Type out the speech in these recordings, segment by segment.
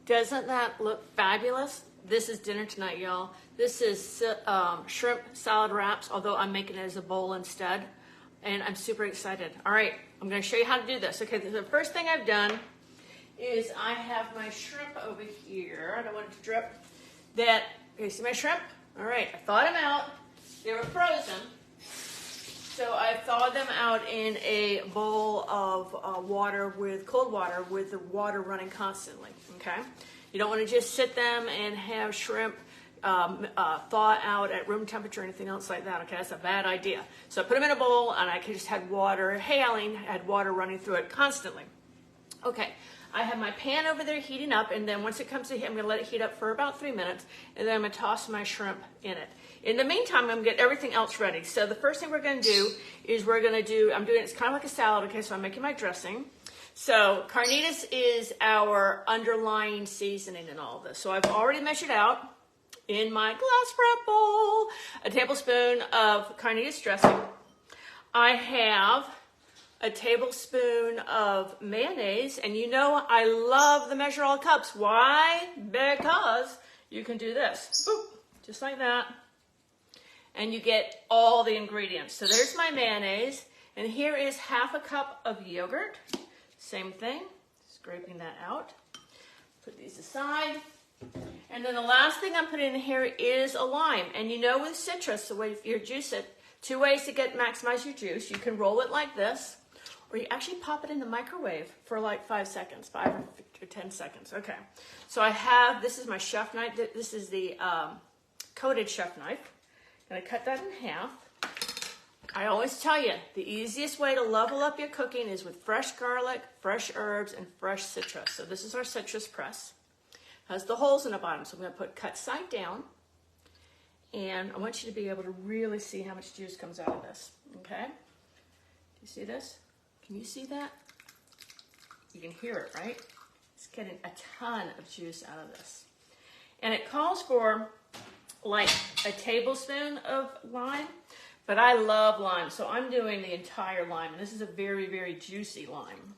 Doesn't that look fabulous? This is dinner tonight, y'all. This is shrimp salad wraps, although I'm making it as a bowl instead. And I'm super excited. All right, I'm gonna show you how to do this. Okay, the first thing I've done is I have my shrimp over here. I don't want it to drip. You see my shrimp? All right, I thawed them out. They were frozen. So I thawed them out in a bowl of water with cold water with the water running constantly, okay? You don't want to just sit them and have shrimp thaw out at room temperature or anything else like that, okay? That's a bad idea. So I put them in a bowl and I just had water, had water running through it constantly. Okay, I have my pan over there heating up, and then once it comes to heat, I'm gonna let it heat up for about 3 minutes, and then I'm gonna toss my shrimp in it. In the meantime, I'm gonna get everything else ready. So the first thing we're gonna do is it's kind of like a salad, okay? So I'm making my dressing. So Carnitas is our underlying seasoning in all of this. So I've already measured out in my glass prep bowl a tablespoon of Carnitas dressing. I have a tablespoon of mayonnaise, and you know I love the measure all cups. Why? Because you can do this, boop, just like that, and you get all the ingredients. So there's my mayonnaise, and here is half a cup of yogurt. Same thing, scraping that out. Put these aside. And then the last thing I'm putting in here is a lime. And you know with citrus, the way you juice it, 2 ways to maximize your juice. You can roll it like this, or you actually pop it in the microwave for like 5 seconds, 5 or 10 seconds. Okay, so this is my chef knife. This is the coated chef knife. I'm gonna cut that in half. I always tell you, the easiest way to level up your cooking is with fresh garlic, fresh herbs, and fresh citrus. So this is our citrus press. Has the holes in the bottom, so I'm gonna put cut side down. And I want you to be able to really see how much juice comes out of this, okay? Do you see this? Can you see that? You can hear it, right? It's getting a ton of juice out of this. And it calls for like a tablespoon of lime, but I love lime, so I'm doing the entire lime. And this is a very, very juicy lime.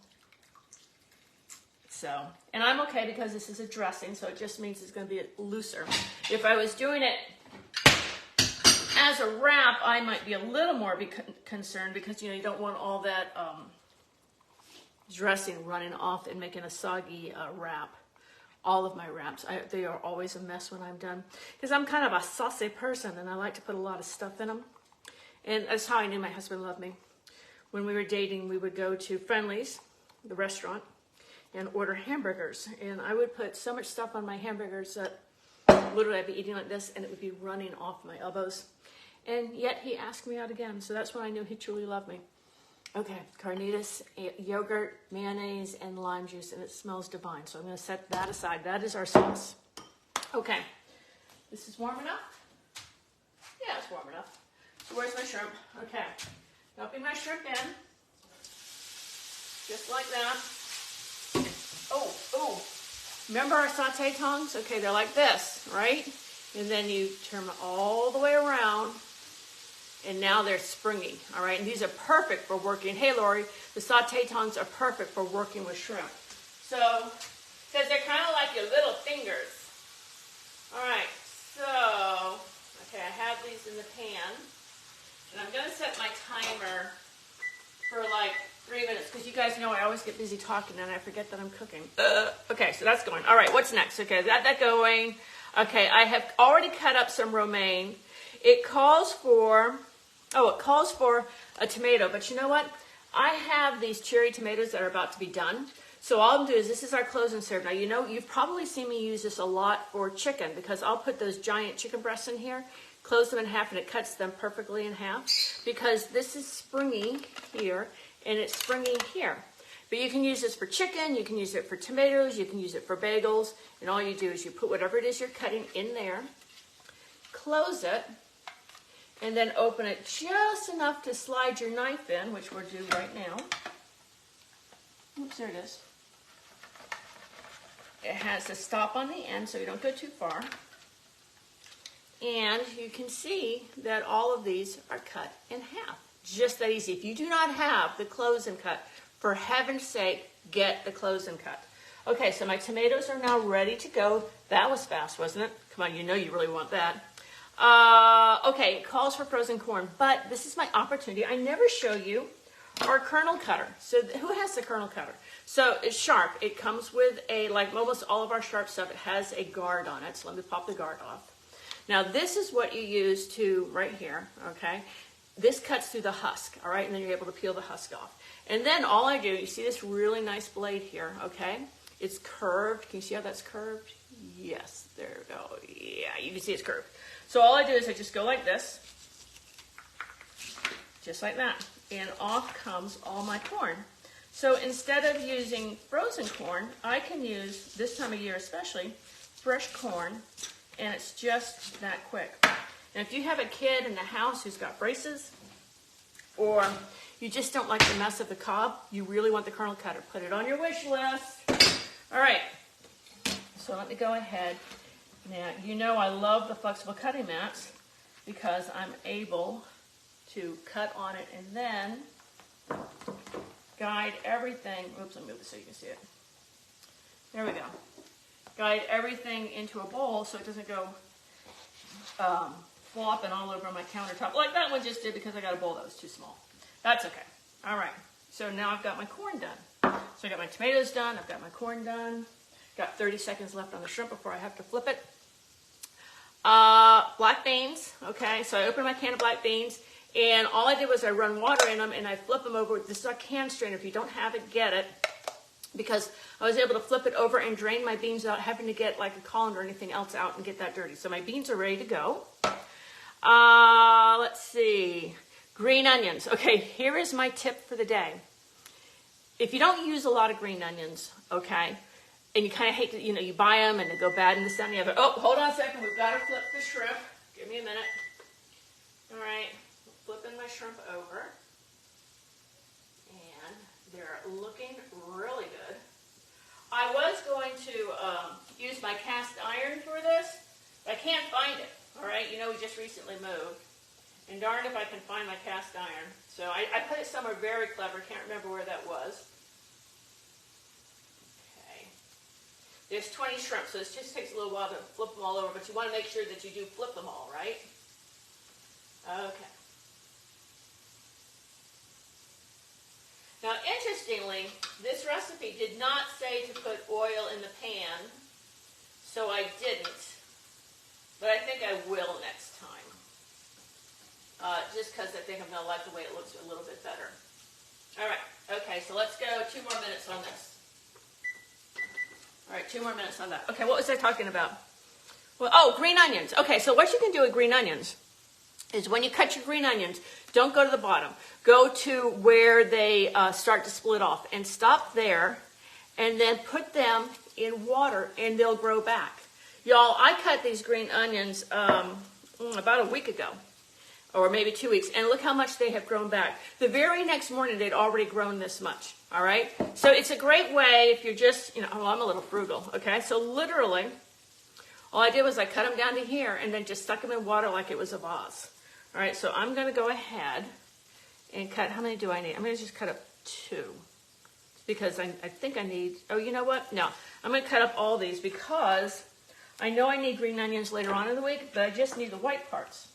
So, and I'm okay because this is a dressing, so it just means it's gonna be looser. If I was doing it as a wrap, I might be a little more concerned because, you know, you don't want all that dressing running off and making a soggy wrap. All of my wraps, they are always a mess when I'm done because I'm kind of a saucy person and I like to put a lot of stuff in them. And that's how I knew my husband loved me. When we were dating, we would go to Friendly's, the restaurant, and order hamburgers. And I would put so much stuff on my hamburgers that literally I'd be eating like this and it would be running off my elbows. And yet he asked me out again. So that's when I knew he truly loved me. Okay, Carnitas, yogurt, mayonnaise, and lime juice, and it smells divine. So I'm gonna set that aside. That is our sauce. Okay, this is warm enough? Yeah, it's warm enough. So where's my shrimp? Okay, dumping my shrimp in, just like that. Oh, remember our saute tongs? Okay, they're like this, right? And then you turn them all the way around, and now they're springy, all right? And these are perfect for working. Hey, Lori, the saute tongs are perfect for working with shrimp. So, because they're kind of like your little fingers. All right, so, okay, I have these in the pan. And I'm gonna set my timer for like 3 minutes, because you guys know I always get busy talking and I forget that I'm cooking. Okay, so that's going. All right, what's next? Okay, got that going. Okay, I have already cut up some romaine. It calls for a tomato, but you know what? I have these cherry tomatoes that are about to be done. So all I'm doing is, this is our close and serve. Now, you know, you've probably seen me use this a lot for chicken, because I'll put those giant chicken breasts in here, close them in half, and it cuts them perfectly in half, because this is springy here, and it's springy here. But you can use this for chicken, you can use it for tomatoes, you can use it for bagels, and all you do is you put whatever it is you're cutting in there, close it, and then open it just enough to slide your knife in, which we'll do right now. Oops, there it is. It has a stop on the end so you don't go too far. And you can see that all of these are cut in half. Just that easy. If you do not have the close and cut, for heaven's sake, get the close and cut. Okay, so my tomatoes are now ready to go. That was fast, wasn't it? Come on, you know you really want that. Okay, it calls for frozen corn, but this is my opportunity. I never show you our kernel cutter. So who has the kernel cutter? So it's sharp. It comes with a, like almost all of our sharp stuff, it has a guard on it. So let me pop the guard off. Now this is what you use to, right here, okay? This cuts through the husk, all right? And then you're able to peel the husk off. And then all I do, you see this really nice blade here, okay? It's curved. Can you see how that's curved? Yes, there we go. Yeah, you can see it's curved. So all I do is I just go like this, just like that. And off comes all my corn. So instead of using frozen corn, I can use, this time of year especially, fresh corn, and it's just that quick. And if you have a kid in the house who's got braces, or you just don't like the mess of the cob, you really want the kernel cutter, put it on your wish list. All right, so let me go ahead. Now, you know I love the flexible cutting mats because I'm able to cut on it and then guide everything. Oops, let me move this so you can see it. There we go. Guide everything into a bowl so it doesn't go flopping all over my countertop like that one just did because I got a bowl that was too small. That's okay. All right. So now I've got my corn done. So I got my tomatoes done. I've got my corn done. Got 30 seconds left on the shrimp before I have to flip it. Black beans. Okay. So I opened my can of black beans. And all I did was I run water in them and I flip them over. This is a can strainer. If you don't have it, get it. Because I was able to flip it over and drain my beans without having to get like a colander or anything else out and get that dirty. So my beans are ready to go. Let's see. Green onions. Okay, here is my tip for the day. If you don't use a lot of green onions, okay, and you kind of hate to, you know, you buy them and they go bad in the sun. You have it. Oh, hold on a second. We've got to flip the shrimp. Give me a minute. All right. Flipping my shrimp over, and they're looking really good. I was going to use my cast iron for this, but I can't find it, all right? You know, we just recently moved, and darn if I can find my cast iron. So I put it somewhere very clever, can't remember where that was. Okay. There's 20 shrimp, so this just takes a little while to flip them all over, but you want to make sure that you do flip them all, right? Okay. Now, interestingly, this recipe did not say to put oil in the pan, so I didn't, but I think I will next time, just because I think I'm going to like the way it looks a little bit better. All right, okay, so let's go 2 more minutes on this. All right, 2 more minutes on that. Okay, what was I talking about? Well, oh, green onions. Okay, so what you can do with green onions is when you cut your green onions, don't go to the bottom. Go to where they start to split off and stop there and then put them in water and they'll grow back. Y'all, I cut these green onions about a week ago or maybe 2 weeks, and look how much they have grown back. The very next morning, they'd already grown this much, all right? So it's a great way if you're just, you know, oh, I'm a little frugal, okay? So literally, all I did was I cut them down to here and then just stuck them in water like it was a vase. All right, so I'm going to go ahead and cut. How many do I need? I'm going to just cut up 2 because I think I need, oh, you know what? No, I'm going to cut up all these because I know I need green onions later on in the week, but I just need the white parts.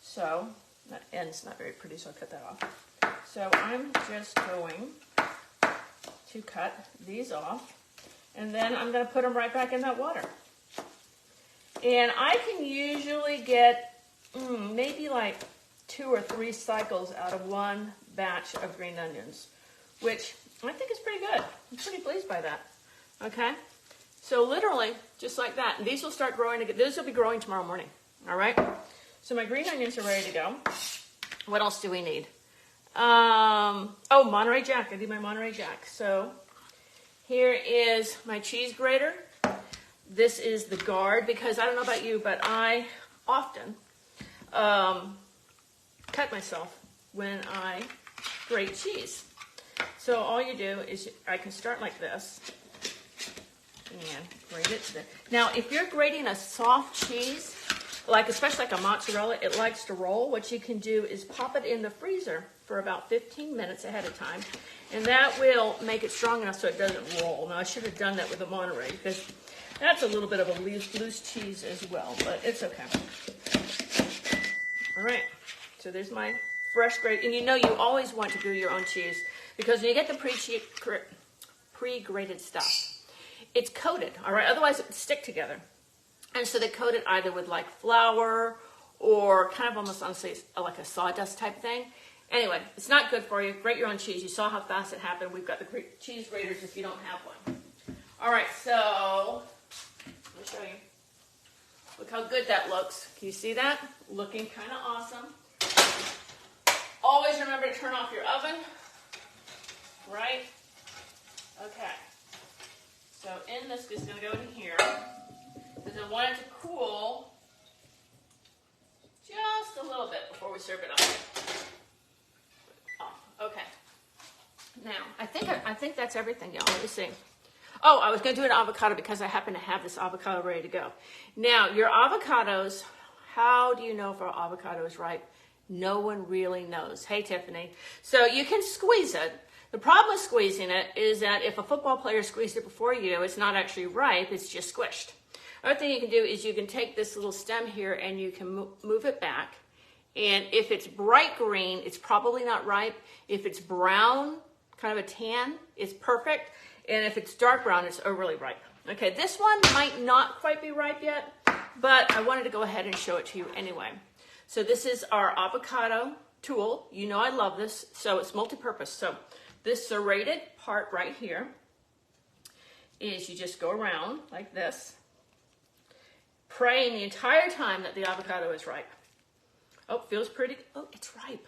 So that end's not very pretty, so I'll cut that off. So I'm just going to cut these off, and then I'm going to put them right back in that water. And I can usually get maybe like 2 or 3 cycles out of one batch of green onions, which I think is pretty good. I'm pretty pleased by that. Okay, so literally just like that. And these will start growing again. These will be growing tomorrow morning. All right. So my green onions are ready to go. What else do we need? Oh, Monterey Jack. I need my Monterey Jack. So here is my cheese grater. This is the guard because I don't know about you, but I often cut myself when I grate cheese. So all you do is I can start like this and grate it to there. Now, if you're grating a soft cheese, like especially like a mozzarella, it likes to roll. What you can do is pop it in the freezer for about 15 minutes ahead of time, And that will make it strong enough so it doesn't roll. Now I should have done that with the Monterey because that's a little bit of a loose cheese as well, but it's okay. All right, so there's my fresh grated. And you know you always want to do your own cheese because when you get the pre-grated stuff, it's coated, all right? Otherwise it would stick together. And so they coat it either with like flour or kind of almost honestly like a sawdust type thing. Anyway, it's not good for you. Grate your own cheese. You saw how fast it happened. We've got the cheese graters if you don't have one. All right, so let me show you. Look how good that looks. Can you see that? Looking kind of awesome. Always remember to turn off your oven, right? Okay. So in this is going to go in here because I want it to cool just a little bit before we serve it up. Oh, okay. Now, I think that's everything, y'all. Let me see. Oh, I was going to do an avocado because I happen to have this avocado ready to go. Now, your avocados, how do you know if our avocado is ripe? No one really knows. Hey, Tiffany. So you can squeeze it. The problem with squeezing it is that if a football player squeezed it before you, it's not actually ripe, it's just squished. Other thing you can do is you can take this little stem here and you can move it back. And if it's bright green, it's probably not ripe. If it's brown, kind of a tan, it's perfect. And if it's dark brown, it's overly ripe. Okay, this one might not quite be ripe yet, but I wanted to go ahead and show it to you anyway. So this is our avocado tool. You know I love this, so it's multi-purpose. So this serrated part right here is you just go around like this, praying the entire time that the avocado is ripe. Oh, feels pretty. Oh, it's ripe.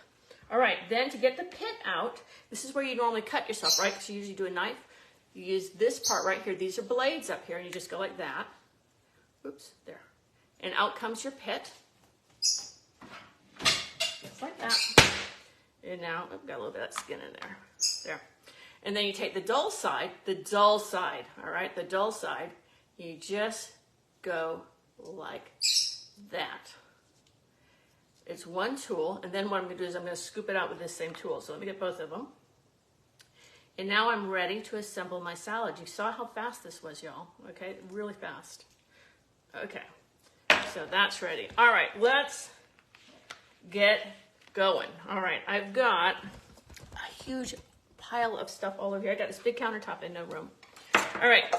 All right, then to get the pit out, this is where you normally cut yourself, right? Because you usually do a knife. You use this part right here. These are blades up here, and you just go like that. Oops, there. And out comes your pit. Just like that. And now, I've got a little bit of that skin in there. There. And then you take the dull side, all right? The dull side, you just go like that. It's one tool, and then what I'm going to do is I'm going to scoop it out with this same tool. So let me get both of them. And now I'm ready to assemble my salad. You saw how fast this was, y'all. Okay, really fast. Okay, so that's ready. All right, let's get going. All right, I've got a huge pile of stuff all over here. I got this big countertop and no room. All right,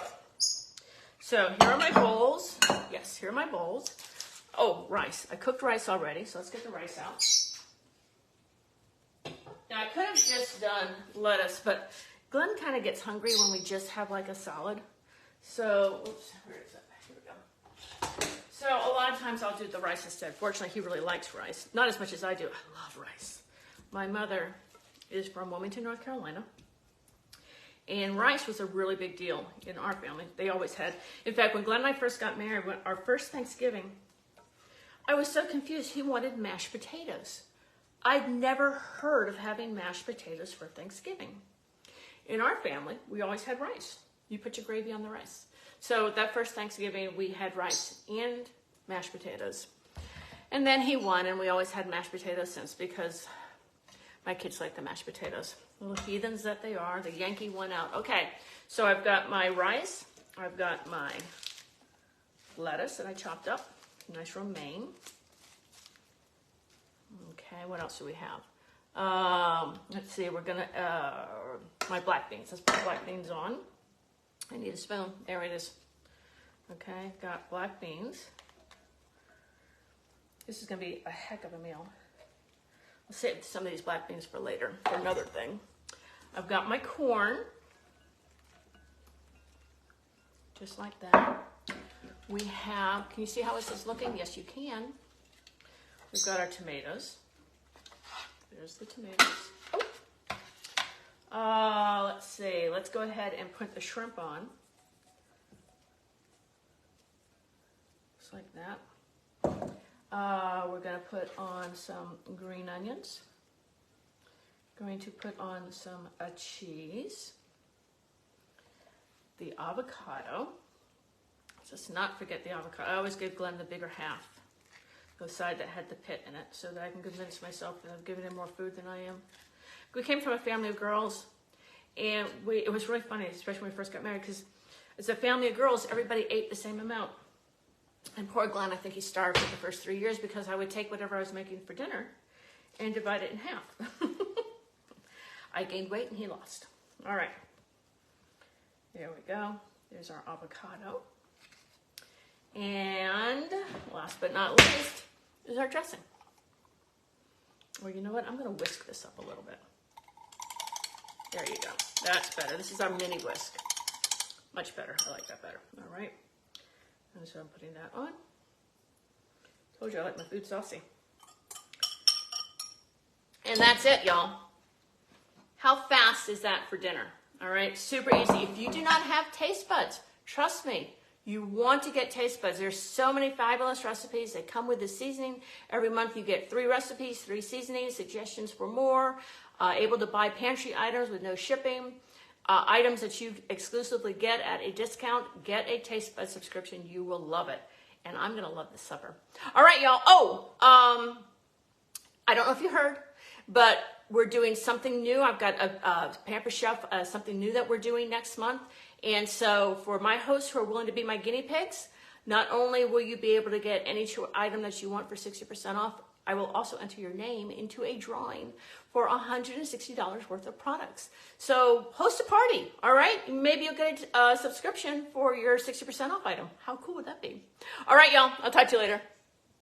so here are my bowls. Yes, here are my bowls. Oh, rice. I cooked rice already, so let's get the rice out. Now, I could have just done lettuce, but Glenn kind of gets hungry when we just have like a salad. So, oops, where is it? Here we go. So, a lot of times I'll do the rice instead. Fortunately, he really likes rice. Not as much as I do. I love rice. My mother is from Wilmington, North Carolina. And rice was a really big deal in our family. They always had. In fact, when Glenn and I first got married, our first Thanksgiving, I was so confused. He wanted mashed potatoes. I'd never heard of having mashed potatoes for Thanksgiving. In our family, we always had rice. You put your gravy on the rice. So that first Thanksgiving, we had rice and mashed potatoes. And then he won, and we always had mashed potatoes since because my kids like the mashed potatoes. Little heathens that they are. The Yankee won out. Okay, so I've got my rice. I've got my lettuce that I chopped up. Nice romaine. Okay, what else do we have? Let's see, we're gonna, my black beans. Let's put black beans on. I need a spoon. There it is. Okay, got black beans. This is gonna be a heck of a meal. I'll save some of these black beans for later, for another thing. I've got my corn. Just like that. We have, can you see how this is looking? Yes, you can. We've got our tomatoes. There's the tomatoes. Oh. Let's see. Let's go ahead and put the shrimp on. Just like that. We're going to put on some green onions. Going to put on some cheese. The avocado. Let's not forget the avocado. I always give Glenn the bigger half, the side that had the pit in it, so that I can convince myself that I've given him more food than I am. We came from a family of girls, And it was really funny, especially when we first got married, because as a family of girls, everybody ate the same amount. And poor Glenn, I think he starved for the first 3 years because I would take whatever I was making for dinner and divide it in half. I gained weight and he lost. All right. There we go. There's our avocado. And last but not least is our dressing. Well, you know what? I'm going to whisk this up a little bit. There you go. That's better. This is our mini whisk. Much better. I like that better. All right. And so I'm putting that on. Told you I like my food saucy. And that's it, y'all. How fast is that for dinner? All right, super easy. If you do not have TasteBuds, trust me, you want to get TasteBuds. There's so many fabulous recipes that come with the seasoning. Every month you get 3 recipes, 3 seasonings, suggestions for more, able to buy pantry items with no shipping, items that you exclusively get at a discount. Get a TasteBuds subscription. You will love it. And I'm going to love this supper. All right, y'all. Oh, I don't know if you heard, but we're doing something new. I've got a Pampered Chef, something new that we're doing next month. And so for my hosts who are willing to be my guinea pigs, not only will you be able to get any item that you want for 60% off, I will also enter your name into a drawing for $160 worth of products. So host a party, all right? Maybe you'll get a subscription for your 60% off item. How cool would that be? All right, y'all. I'll talk to you later.